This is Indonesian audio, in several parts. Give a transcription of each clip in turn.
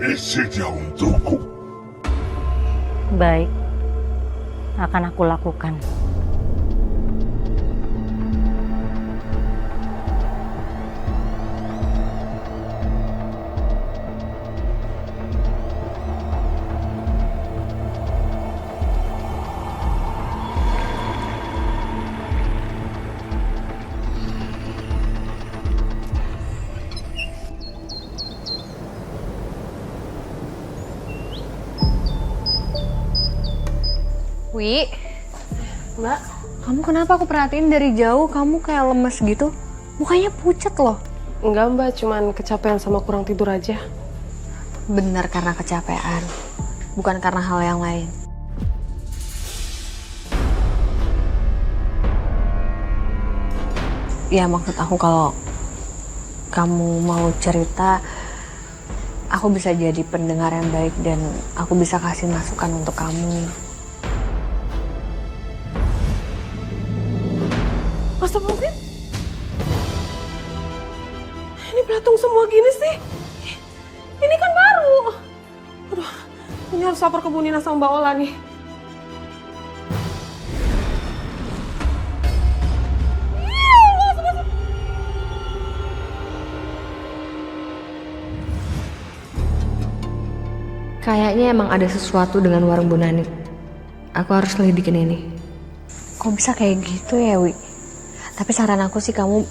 Message untukku. Baik, akan aku lakukan. Wi, Mbak, kamu kenapa aku perhatiin dari jauh kamu kayak lemes gitu? Mukanya pucat loh. Enggak Mbak, cuman kecapean sama kurang tidur aja. Benar karena kecapean, bukan karena hal yang lain. Ya maksud aku kalau kamu mau cerita, aku bisa jadi pendengar yang baik dan aku bisa kasih masukan untuk kamu. Astagfirullahaladzim. Ini belatung semua gini sih. Ini kan baru. Aduh, ini harus lapor ke Bu Nina sama Mbak Ola nih. Kayaknya emang ada sesuatu dengan warung Bu Nani. Aku harus lidikin ini. Kok bisa kayak gitu ya, Wi? Tapi saran aku sih kamu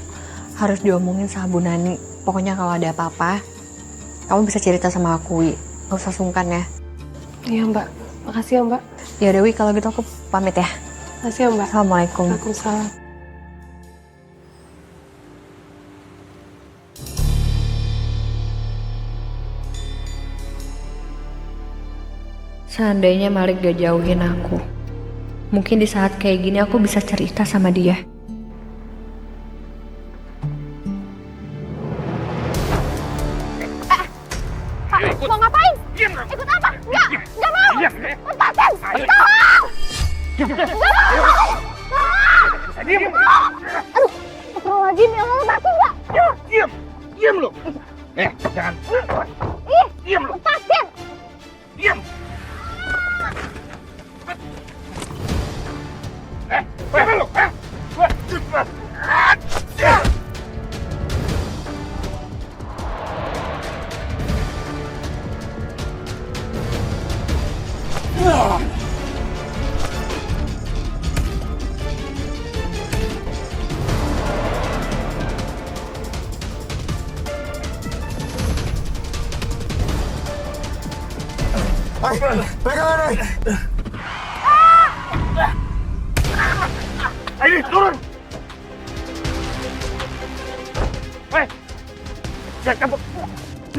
harus diomongin sama Bu Nani. Pokoknya kalau ada apa-apa, kamu bisa cerita sama aku, Wi. Gak usah sungkan ya. Iya Mbak, makasih ya Mbak. Ya udah, Wi, kalau gitu aku pamit ya. Makasih ya Mbak. Assalamualaikum. Waalaikumsalam. Seandainya Malik gak jauhin aku, mungkin di saat kayak gini aku bisa cerita sama dia. Mau ngapain? Ikut apa? Enggak mau! Lepasin! Tolong! Enggak mau! Aduh, astagfirullahaladzim, ya Allah, lepasin enggak? Diam lo. Jangan. Ih, Diam lo. lepasin! Diam. Mana lo? Cepat. Pegangan! Ayo, turun! Jangan kabur!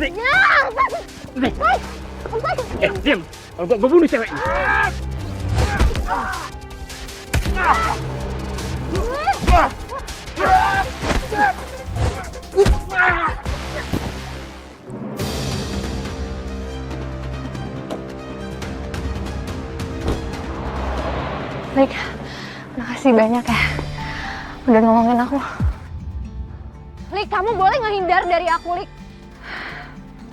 Ya, lepasin! Lepasin! Diam! Gue bunuh cewek! Lik, makasih banyak ya. Udah nolongin aku. Lik, kamu boleh ngehindar dari aku, Lik.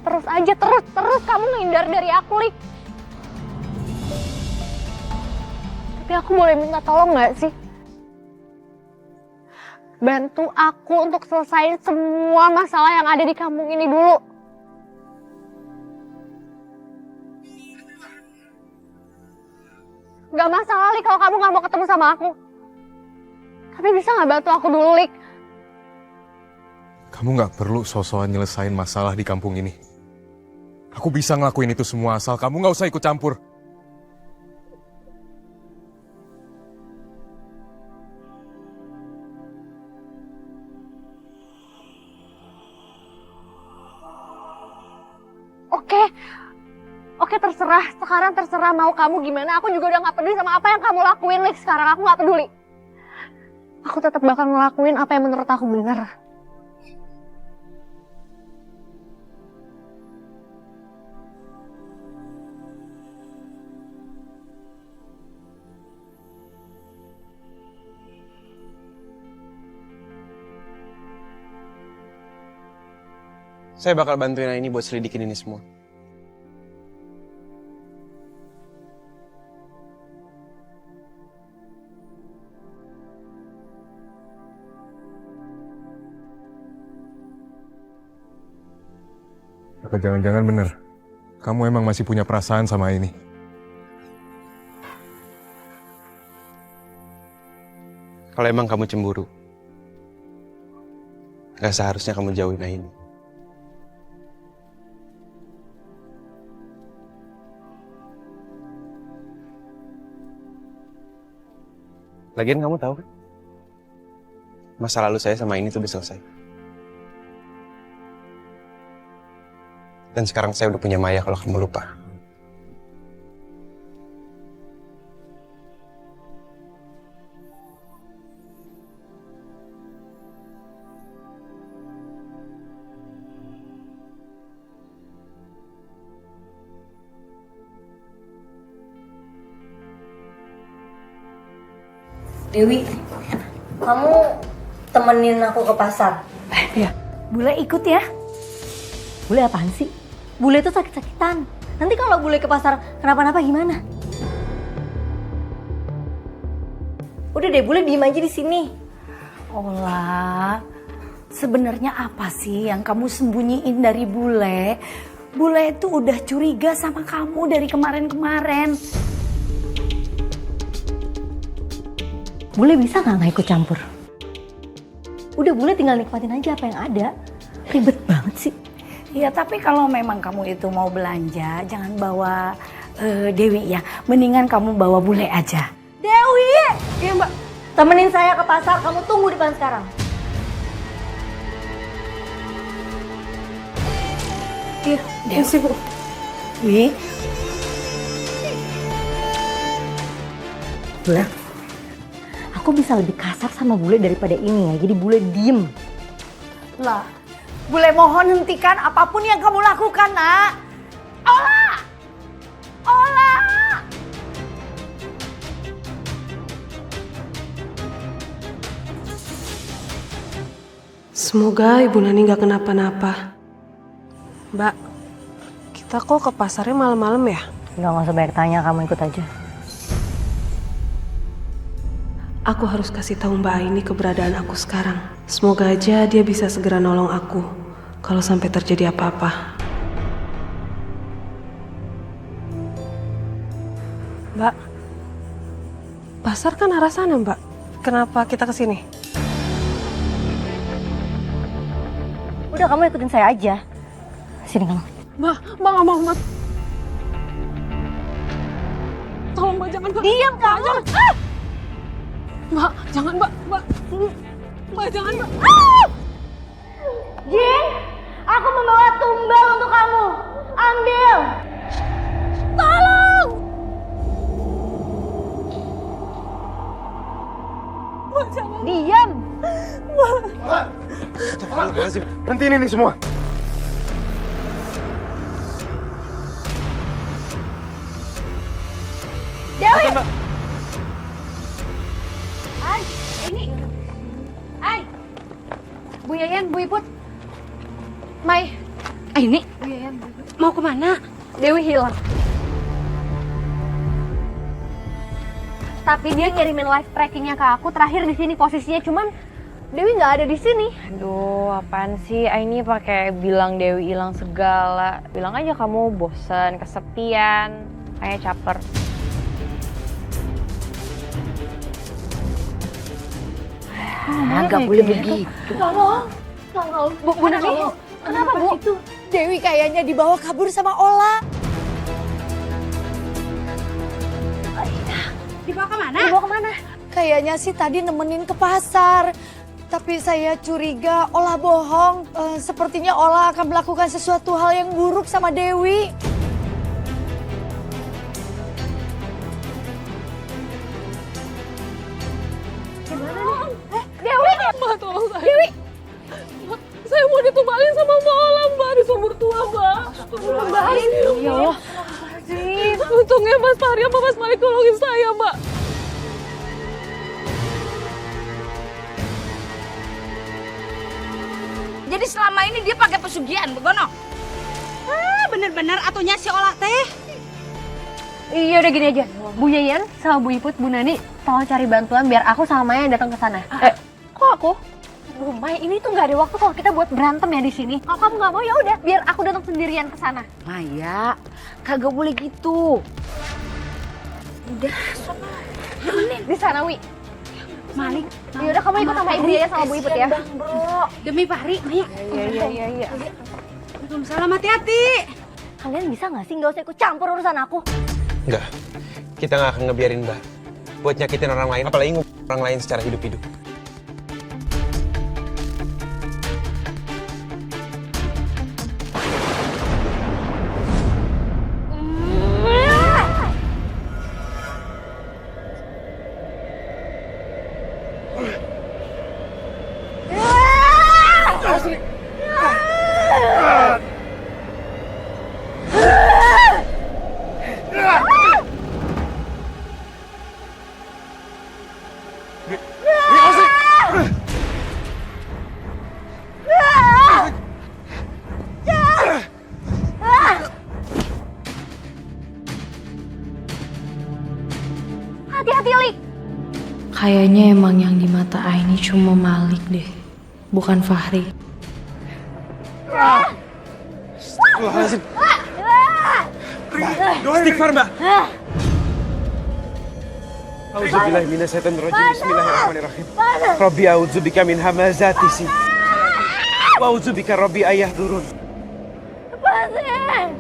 Terus aja, terus kamu ngehindar dari aku, Lik. Tapi aku boleh minta tolong gak sih? Bantu aku untuk selesaiin semua masalah yang ada di kampung ini dulu. Gak masalah, Lik, kalau kamu gak mau ketemu sama aku. Tapi bisa gak bantu aku dulu, Lik? Kamu gak perlu so-soan nyelesain masalah di kampung ini. Aku bisa ngelakuin itu semua asal kamu gak usah ikut campur. Oke, terserah. Sekarang terserah mau kamu gimana. Aku juga udah gak peduli sama apa yang kamu lakuin, Lik. Sekarang aku gak peduli. Aku tetap bakal ngelakuin apa yang menurut aku benar. Saya bakal bantuin ini buat selidikin ini semua. Apa jangan-jangan bener? Kamu emang masih punya perasaan sama ini? Kalau emang kamu cemburu, gak seharusnya kamu jauhin Aini. Lagian kamu tahu kan? Masa lalu saya sama ini tuh udah selesai. Dan sekarang saya udah punya Maya kalau kamu lupa. Dewi, kamu temenin aku ke pasar. Iya. Bule ikut ya. Bule apaan sih? Bule itu sakit-sakitan. Nanti kalau bule ke pasar kenapa-napa gimana? Udah deh, bule diem aja di sini. Ola, sebenarnya apa sih yang kamu sembunyiin dari bule? Bule itu udah curiga sama kamu dari kemarin-kemarin. Bule bisa nggak ikut campur? Udah bule tinggal nikmatin aja apa yang ada. Ribet banget sih. Ya tapi kalau memang kamu itu mau belanja, jangan bawa Dewi ya. Mendingan kamu bawa bule aja. Dewi! Iya Mbak. Temenin saya ke pasar, kamu tunggu di depan sekarang. Iya, Dewi. Bu. Wi. Bule, aku bisa lebih kasar sama bule daripada ini ya. Jadi bule diem. Lah, bule mohon hentikan apapun yang kamu lakukan, Nak. Ola! Ola! Semoga Ibu Nani gak kenapa-napa. Mbak, kita kok ke pasarnya malam-malam ya? Nggak usah banyak tanya, kamu ikut aja. Aku harus kasih tahu Mbak Aini keberadaan aku sekarang. Semoga aja dia bisa segera nolong aku kalau sampai terjadi apa-apa. Mbak, pasar kan arah sana Mbak. Kenapa kita kesini? Udah kamu ikutin saya aja. Sini kamu. Mbak gak mau Mbak. Tolong Mbak, jangan Mbak. Diam kamu. Jangan. Mbak, jangan Mbak. Mbak, jangan Mbak. Jin, aku membawa tumbal untuk kamu. Ambil. Tolong. Mbak, jangan. Diam. Hentikan ini semua. Dewi. Ay, ini. Ay. Bu Yayan, Bu Iput. Mai. Ini. Bu Yayan, Bu Iput. Mau kemana? Dewi hilang. Tapi dia ngirimin live trackingnya ke aku terakhir di sini posisinya, cuman Dewi nggak ada di sini. Aduh, apaan sih? Aini pakai bilang Dewi hilang segala. Bilang aja kamu bosan, kesepian, kayak caper. Nggak boleh begitu. Tolong, Bu Nani. Kenapa Bu? Dewi kayaknya dibawa kabur sama Ola. Dibawa kemana? Dibawa kemana? Kayaknya sih tadi nemenin ke pasar. Tapi saya curiga Ola bohong. Sepertinya Ola akan melakukan sesuatu hal yang buruk sama Dewi. Dewi! Mbak, tolong saya. Dewi! Mbak, saya mau ditumbalin sama Mbak Ola, Mbak. Di sumur tua, Mbak. Tumbalin. Ya Allah. Untungnya Mas Fahri sama Mas Malik tolongin saya, Mbak. Jadi selama ini dia pakai pesugihan, Begono? Bener-bener atunya si Ola teh. Iya udah gini aja, Bu Yayan sama Bu Iput, Bu Nani, tolong cari bantuan biar aku sama Maya yang datang ke sana. Kok aku? Aduh, Mai, ini tuh nggak ada waktu kalau kita buat berantem ya di sini. Kalau kamu nggak mau ya udah, biar aku datang sendirian ke sana. Maya, kagak boleh gitu. Udah, Di sana, Wi. Malik. Ya udah, kamu ikut sama ibu ya, sama Bu Ipet ya. Bang, bro. Demi Fahri, Maya. Iya. Waalaikumsalam, hati-hati. Kalian bisa nggak sih nggak usah ikut campur urusan aku? Enggak, kita nggak akan ngebiarin Mbak buat nyakitin orang lain, apalagi orang lain secara hidup-hidup. Hati-hati, Lik. Kayaknya emang yang di mata Aini cuma Malik deh, bukan Fahri. Astagfirullahaladzim. Istighfar, Mbak. Auzubillahi minasyaitonir rajim. Bismillahirrahmanirrahim. Rabbi a'udzubika min hamazati sin. Wa a'udzubika rabbi ayahdurun. Astagfirullahaladzim.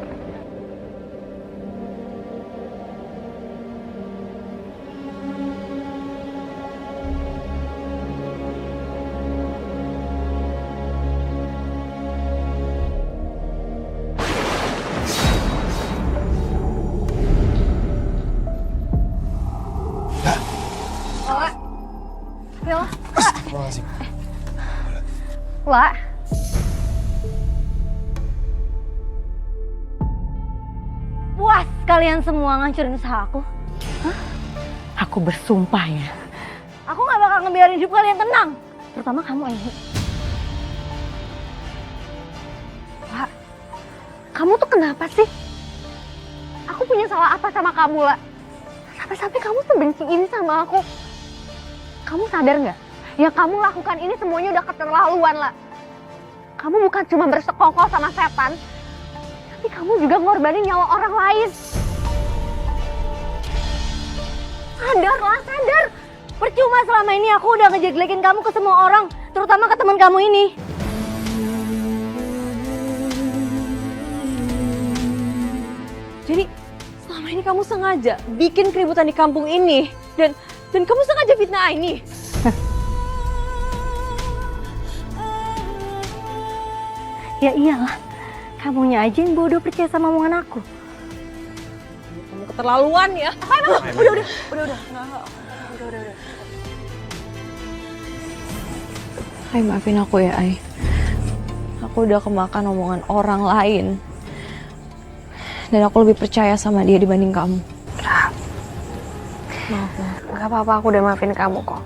Lah. Puas kalian semua ngancurin usaha aku? Hah? Aku bersumpah ya. Aku nggak bakal ngebiarin hidup kalian tenang. Terutama kamu, Aini. Lah, kamu tuh kenapa sih? Aku punya salah apa sama kamu, lah? Sampai-sampai kamu sebenci ini sama aku. Kamu sadar nggak? Yang kamu lakukan ini semuanya udah keterlaluan, lah. Kamu bukan cuma bersekongkol sama setan, tapi kamu juga ngorbanin nyawa orang lain. Sadar lah, sadar. Percuma selama ini aku udah ngejelek-jelekin kamu ke semua orang, terutama ke teman kamu ini. Jadi selama ini kamu sengaja bikin keributan di kampung ini dan kamu sengaja fitnah Aini. Ya iyalah, kamunya aja yang bodoh percaya sama omongan aku. Kamu keterlaluan ya. Udah. Hai, maafin aku ya, Ai. Aku udah kemakan omongan orang lain. Dan aku lebih percaya sama dia dibanding kamu. Maaf. Gak apa-apa, aku udah maafin kamu kok.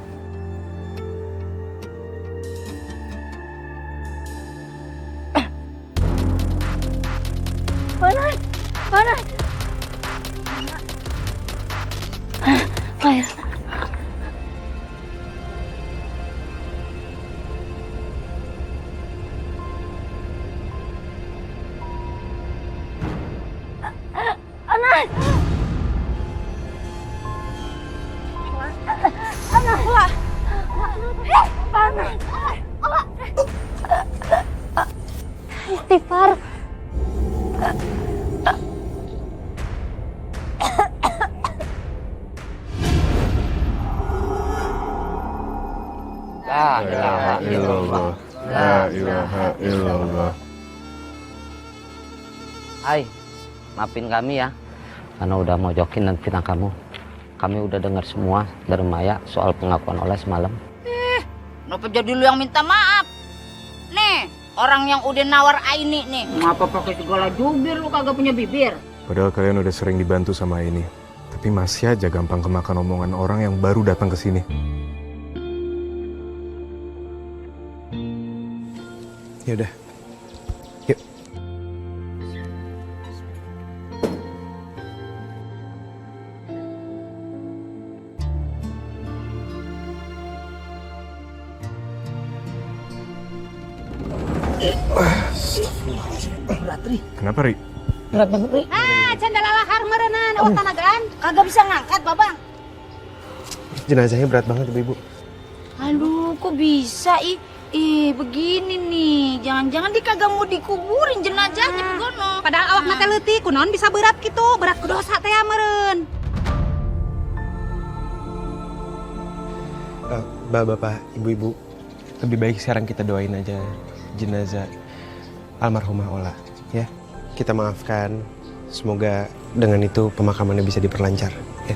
Panas. Air. Istighfar. La ilaha illallah. La ilaha illallah. Hai, maafin kami ya, karena udah mojokin dan fitnah kamu. Kami udah dengar semua dari Maya soal pengakuan Oleh semalam. Kenapa jadi lu yang minta maaf? Nih, orang yang udah nawar Aini nih. Ngapa pakai segala jubir, lu kagak punya bibir? Padahal kalian udah sering dibantu sama ini, tapi masih aja gampang kemakan omongan orang yang baru datang ke sini. Ya udah. Yuk. Berat, Ri. Kenapa, Ri? Berat banget, Ri. Cendalalahar merenan, tanagaan. Kagak bisa ngangkat, Babang. Jenazahnya berat banget ibu. Aduh, kok bisa, ih? Begini nih. Jangan-jangan dia kagak mau dikuburin jenazahnya begono. Padahal awak nate leutik, kunaon bisa berat gitu, berat ku dosa teh meureun. Bapak, ibu-ibu, lebih baik sekarang kita doain aja jenazah almarhumah Ola, ya. Kita maafkan, semoga dengan itu pemakamannya bisa diperlancar, ya.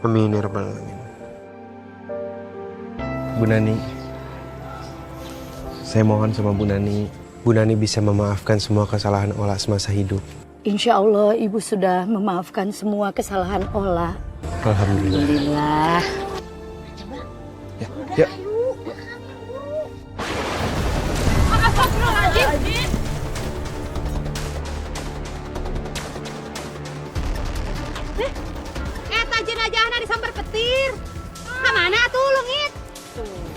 Amin ya rabbal alamin. Bu Nani, saya mohon sama Bu Nani bisa memaafkan semua kesalahan Ola semasa hidup. Insya Allah Ibu sudah memaafkan semua kesalahan Ola. Alhamdulillah. Alhamdulillah. Ya. Eta jenazahna disambar petir. Kamana tuh leungit?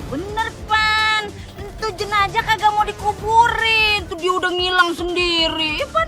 Bener, Pan. Itu jenazah kagak mau dikuburin. Tuh dia udah ngilang sendiri, Pan.